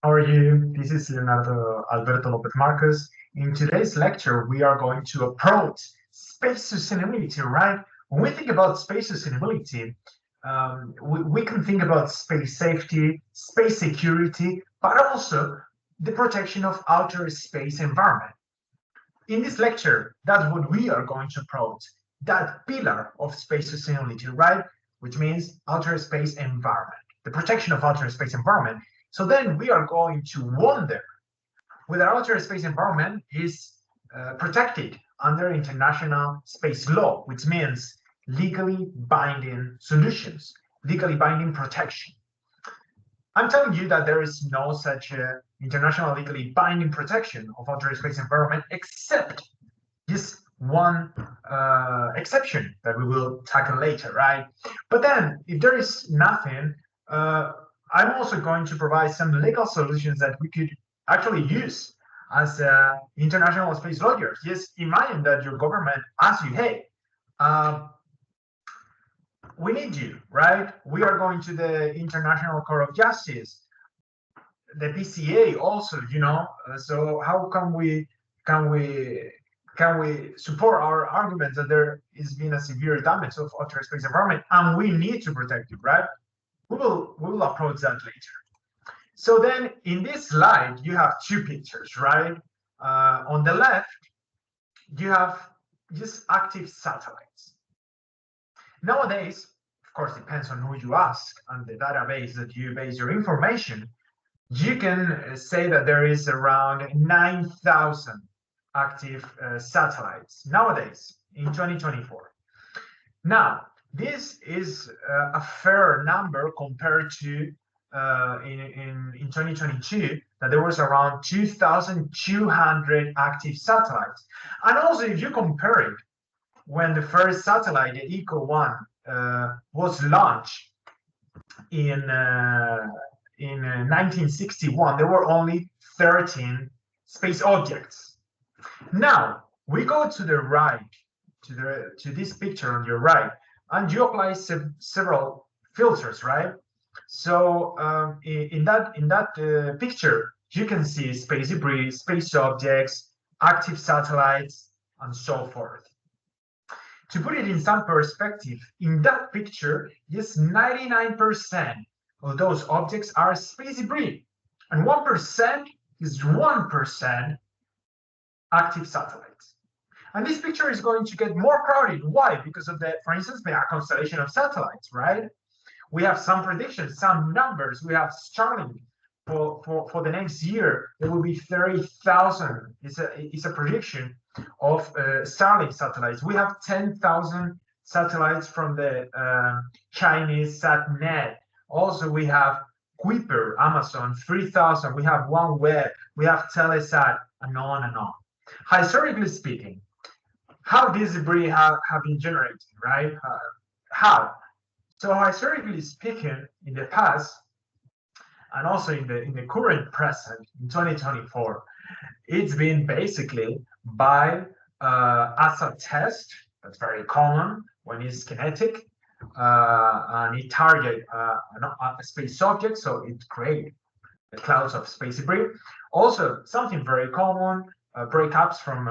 How are you? This is Leonardo Alberto Lopez Marcos. In today's lecture, we are going to approach space sustainability, right? When we think about space sustainability, we can think about space safety, space security, but also the protection of outer space environment. In this lecture, that's what we are going to approach, that pillar of space sustainability, right? Which means outer space environment, the protection of outer space environment. So then we are going to wonder whether outer space environment is protected under international space law, which means legally binding solutions, legally binding protection. I'm telling you that there is no such international legally binding protection of outer space environment, except this one exception that we will tackle later, right? But then, if there is nothing, I'm also going to provide some legal solutions that we could actually use as international space lawyers. Just imagine that your government asks you, hey, we need you, right? We are going to the International Court of Justice, the PCA also, so how can we support our arguments that there is been a severe damage of outer space environment and we need to protect it, right? We will approach that later. So then in this slide, you have two pictures, right? On the left, you have just active satellites. Nowadays, of course, depends on who you ask and the database that you base your information. You can say that there is around 9,000 active satellites nowadays in 2024. Now, this is a fair number compared to in 2022 that there was around 2,200 active satellites. And also, if you compare it, when the first satellite, the ECO-1, was launched in 1961, there were only 13 space objects. Now we go to the right, to this picture on your right, and you apply several filters, right? So in that picture, you can see space debris, space objects, active satellites, and so forth. To put it in some perspective, in that picture, yes, 99% of those objects are space debris, and 1% is 1% active satellites. And this picture is going to get more crowded. Why? Because of the, for instance, the constellation of satellites, right? We have some predictions, some numbers. We have Starlink for the next year. There will be 30,000. It's a prediction of Starlink satellites. We have 10,000 satellites from the Chinese SatNet. Also, we have Kuiper, Amazon, 3,000. We have OneWeb. We have Telesat, and on and on. Historically speaking, how these debris have been generated, right? How? So historically speaking, in the past, and also in the current present, in 2024, it's been basically by as a test. That's very common when it's kinetic, and it target a space object, so it creates clouds of space debris. Also, something very common, breakups from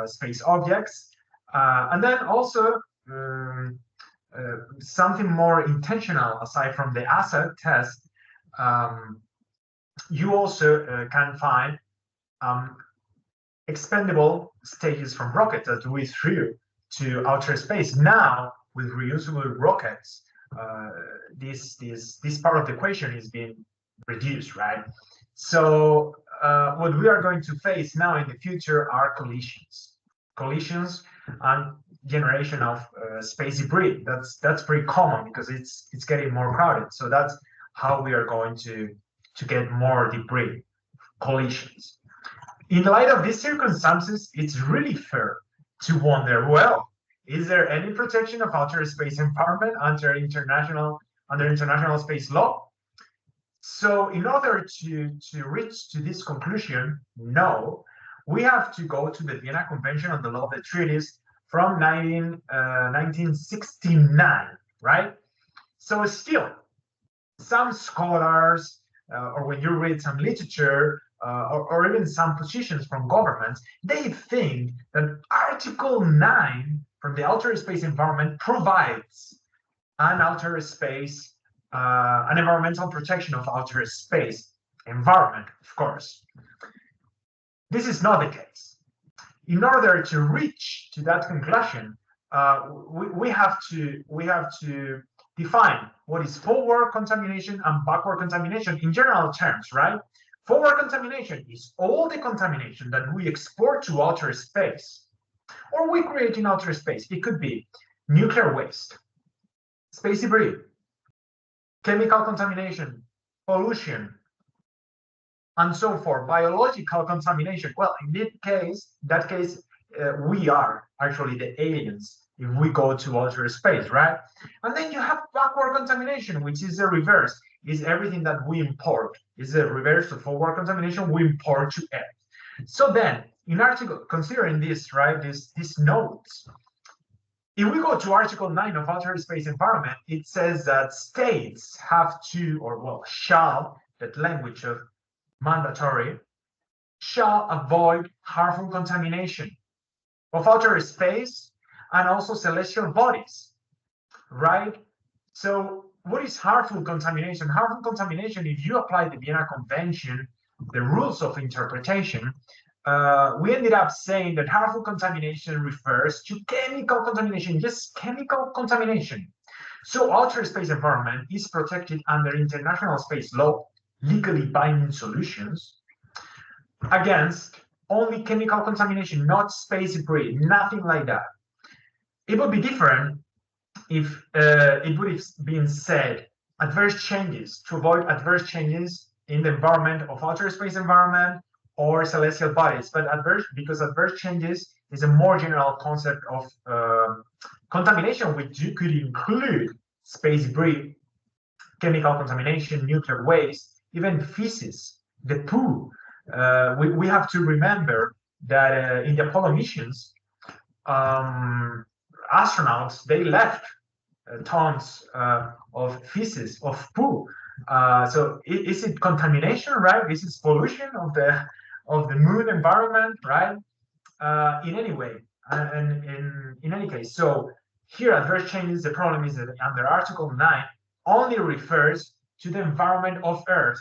space objects, and then also something more intentional aside from the asset test. You also can find expendable stages from rockets that we threw to outer space. Now, with reusable rockets, this part of the equation is being reduced, right? So what we are going to face now in the future are collisions and generation of space debris. That's pretty common because it's getting more crowded. So that's how we are going to get more debris, collisions. In light of these circumstances, it's really fair to wonder, well, is there any protection of outer space environment under international space law? So in order to reach to this conclusion, no, we have to go to the Vienna Convention on the Law of the Treaties from 1969, right? So still, some scholars, or when you read some literature or even some positions from governments, they think that Article 9 from the outer space environment provides an outer space, an environmental protection of outer space environment, of course. This is not the case. In order to reach to that conclusion, we have to define what is forward contamination and backward contamination in general terms, right? Forward contamination is all the contamination that we export to outer space or we create in outer space. It could be nuclear waste, space debris, chemical contamination, pollution, and so forth, biological contamination. Well, in that case, we are actually the aliens if we go to outer space, right? And then you have backward contamination, which is the reverse, is everything that we import, is the reverse of forward contamination we import to Earth. So then, in article, considering this, right, these notes, if we go to Article 9 of Outer Space Environment, it says that states have to, or well, shall, that language of mandatory, shall avoid harmful contamination of outer space and also celestial bodies, right? So what is harmful contamination? Harmful contamination, if you apply the Vienna Convention, the rules of interpretation, we ended up saying that harmful contamination refers to chemical contamination, just chemical contamination. So outer space environment is protected under international space law, legally binding solutions, against only chemical contamination, not space debris, nothing like that. It would be different if it would have been said adverse changes, to avoid adverse changes in the environment of outer space environment or celestial bodies, but because adverse changes is a more general concept of contamination, which you could include space debris, chemical contamination, nuclear waste, even feces, the poo. We have to remember that in the Apollo missions, astronauts, they left tons of feces, of poo. So is it contamination, right? Is it pollution of the moon environment, right? In any way, and in any case. So here, adverse changes, the problem is that under Article 9 only refers to the environment of Earth.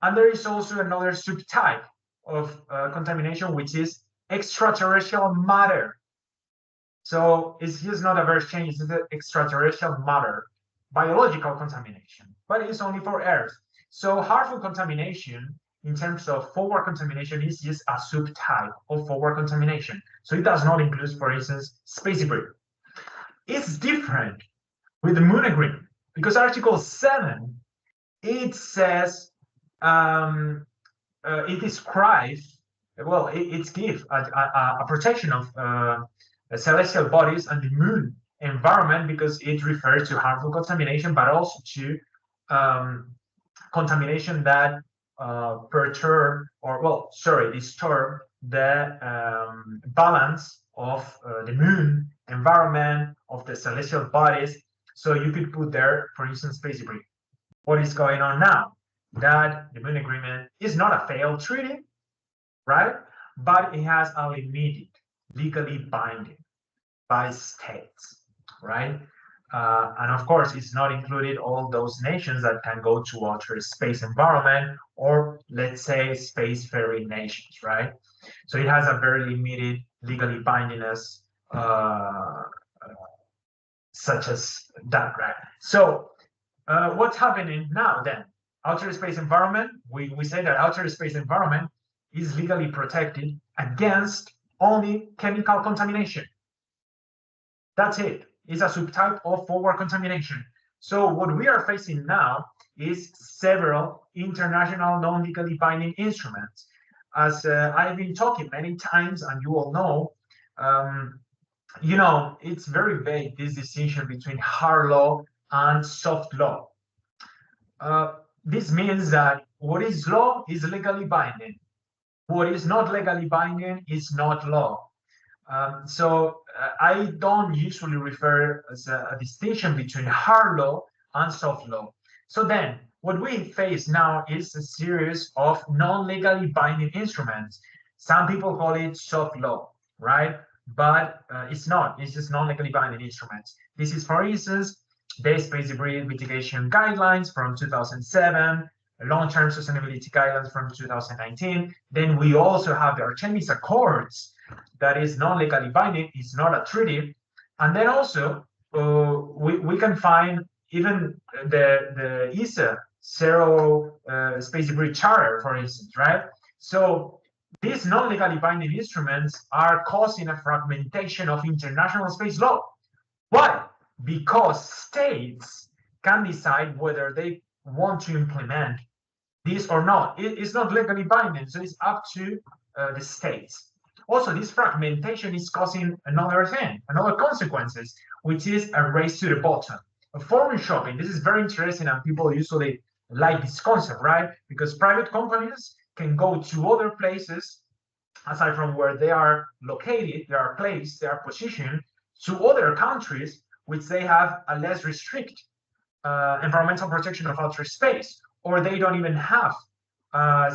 And there is also another subtype of contamination, which is extraterrestrial matter. So it's just not adverse change, it's extraterrestrial matter, biological contamination, but it's only for Earth. So harmful contamination in terms of forward contamination is just a subtype of forward contamination. So it does not include, for instance, space debris. It's different with the Moon Agreement because Article 7, it says, it describes, well, it gives a protection of celestial bodies and the moon environment because it refers to harmful contamination, but also to contamination that perturb or, well, sorry, disturb the balance of the moon environment, of the celestial bodies. So you could put there, for instance, space debris. What is going on now? That the Moon Agreement is not a failed treaty, right? But it has a limited, legally binding by states, right? And of course, it's not included all those nations that can go to outer space environment or, let's say, spacefaring nations, right? So it has a very limited legally bindingness, such as that, right? So what's happening now then? Outer space environment, we say that outer space environment is legally protected against only chemical contamination. That's it. It's a subtype of forward contamination. So what we are facing now is several international non-legally binding instruments. As I've been talking many times, and you all know, it's very vague, this distinction between hard law and soft law. This means that what is law is legally binding. What is not legally binding is not law. So I don't usually refer as a distinction between hard law and soft law. So then, what we face now is a series of non-legally binding instruments. Some people call it soft law, right? But it's not. It's just non-legally binding instruments. This is, for instance, the Space Debris Mitigation Guidelines from 2007, long-term sustainability guidelines from 2019. Then we also have the Artemis Accords, that is non-legally binding. It's not a treaty. And then also we can find even the ESA Zero Space Debris Charter, for instance, right? So these non-legally binding instruments are causing a fragmentation of international space law. Why? Because states can decide whether they want to implement this or not. It's not legally binding, so it's up to the states. Also, this fragmentation is causing another thing, another consequences, which is a race to the bottom. Foreign shopping. This is very interesting, and people usually like this concept, right? Because private companies can go to other places aside from where they are located, they are placed, they are positioned, to other countries which they have a less restrict environmental protection of outer space, or they don't even have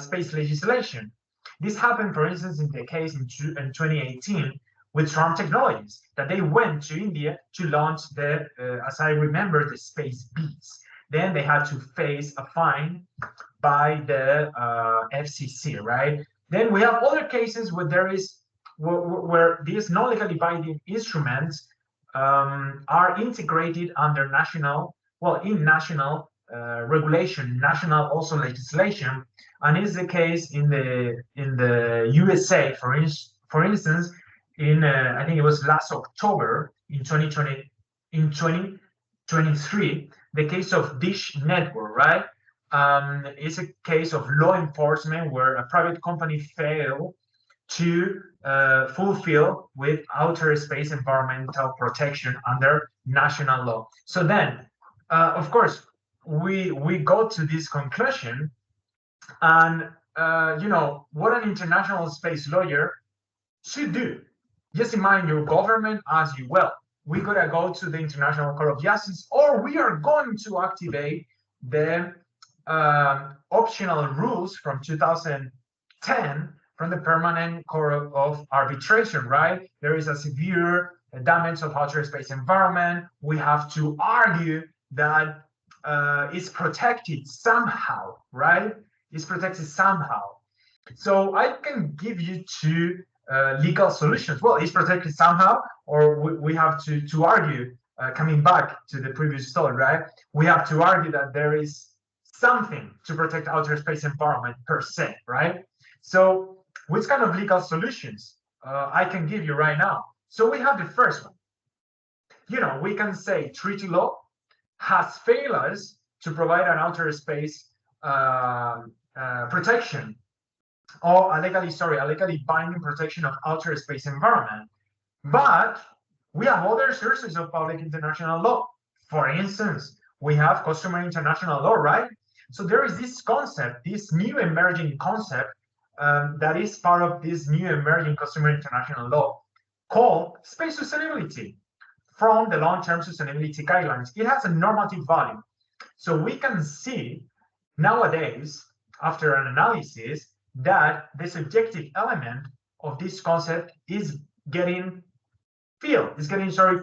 space legislation. This happened, for instance, in the case in 2018 with Trump Technologies, that they went to India to launch the, as I remember, the Space Bees. Then they had to face a fine by the FCC, right? Then we have other cases where there is where these non-legally binding instruments are integrated under national, well, in national regulation, national also legislation, and is the case in the USA, for instance, in I think it was last October in 2023, the case of Dish Network, right? It's a case of law enforcement where a private company failed to fulfill with outer space environmental protection under national law. So then, of course, we go to this conclusion, and you know what an international space lawyer should do. Just imagine your government asks you, well, we gotta go to the International Court of Justice, or we are going to activate the optional rules from 2010 from the Permanent Court of Arbitration, right? There is a severe damage of outer space environment. We have to argue that it's protected somehow, right? It's protected somehow. So I can give you two legal solutions. Well, it's protected somehow, or we have to argue, coming back to the previous story, right? We have to argue that there is something to protect outer space environment per se, right? So which kind of legal solutions I can give you right now? So we have the first one. You know, we can say treaty law has failed us to provide an outer space protection, or a legally binding protection of outer space environment. But we have other sources of public international law. For instance, we have customary international law, right? So there is this concept, this new emerging concept that is part of this new emerging customary international law called space sustainability from the long-term sustainability guidelines. It has a normative value. So we can see nowadays, after an analysis, that the subjective element of this concept is getting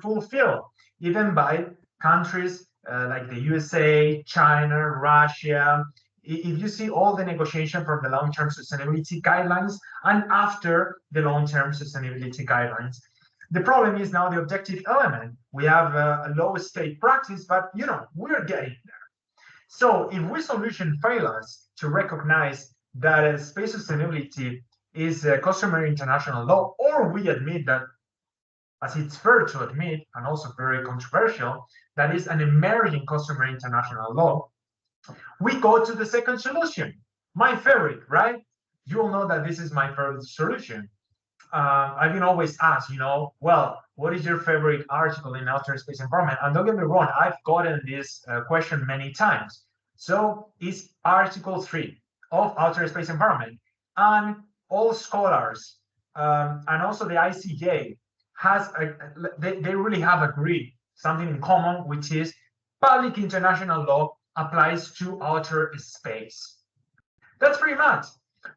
fulfilled, even by countries like the USA, China, Russia. If you see all the negotiation from the long-term sustainability guidelines and after the long-term sustainability guidelines, the problem is now the objective element. We have a low state practice, but you know, we're getting there. So if we solution fail us to recognize that space sustainability is a customary international law, or we admit that, as it's fair to admit, and also very controversial, that is an emerging customary international law, we go to the second solution, my favorite, right? You all know that this is my favorite solution. I've been always asked, you know, well, what is your favorite article in outer space environment? And don't get me wrong, I've gotten this question many times. So it's Article 3 of outer space environment. And all scholars and also the ICJ they really have agreed something in common, which is public international law applies to outer space. That's pretty much.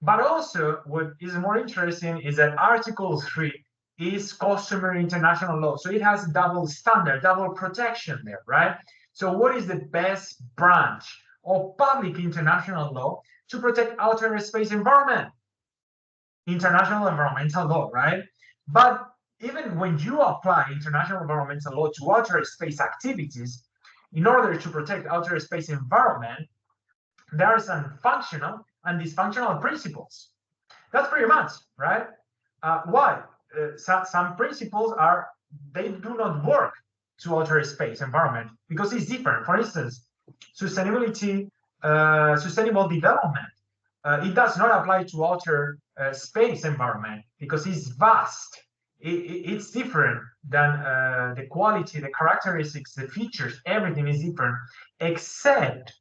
But also, what is more interesting is that Article 3 is customary international law. So it has double standard, double protection there, right? So what is the best branch of public international law to protect outer space environment? International environmental law, right? But even when you apply international environmental law to outer space activities, in order to protect outer space environment, there are some functional and dysfunctional principles. That's pretty much, right? Why? Some principles are, they do not work to outer space environment because it's different. For instance, sustainability, sustainable development, it does not apply to outer space environment because it's vast. It's different than the quality, the characteristics, the features, everything is different except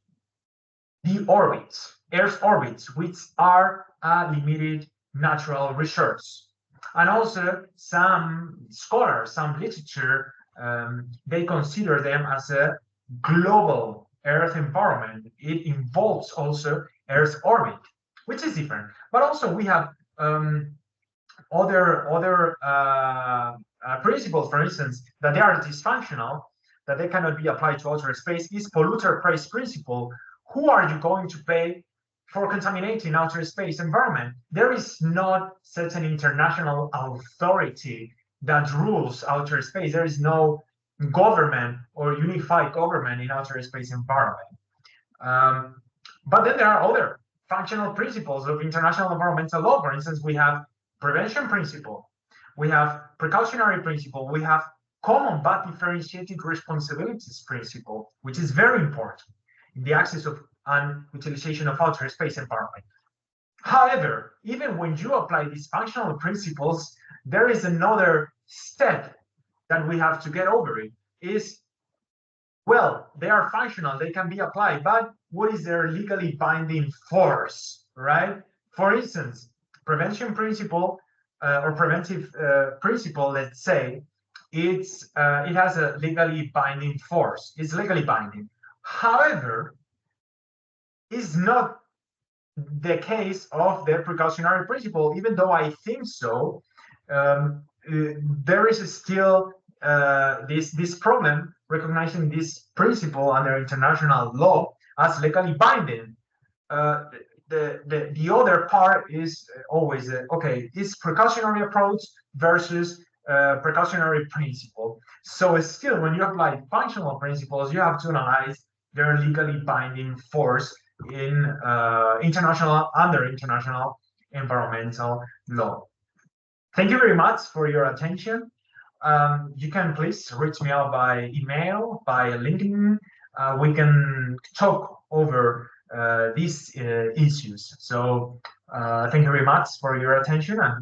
the orbits, Earth's orbits, which are a limited natural resource. And also some scholars, some literature, they consider them as a global Earth environment. It involves also Earth's orbit, which is different. But also we have other principles, for instance, that they are dysfunctional, that they cannot be applied to outer space, is polluter pays principle. Who are you going to pay for contaminating outer space environment? There is not such an international authority that rules outer space. There is no government or unified government in outer space environment. But then there are other functional principles of international environmental law. For instance, we have prevention principle, we have precautionary principle, we have common but differentiated responsibilities principle, which is very important in the access of and utilization of outer space environment. However, even when you apply these functional principles, there is another step that we have to get over. It is, well, they are functional, they can be applied, but what is their legally binding force, right? For instance, prevention principle or preventive principle, let's say, it has a legally binding force. It's legally binding. However, is not the case of the precautionary principle, even though I think so. There is still this problem recognizing this principle under international law as legally binding. The other part is always okay, this precautionary approach versus precautionary principle. So still, when you apply functional principles, you have to analyze their legally binding force in under international environmental law. Thank you very much for your attention. You can please reach me out by email, by LinkedIn. We can talk over these issues. So thank you very much for your attention, and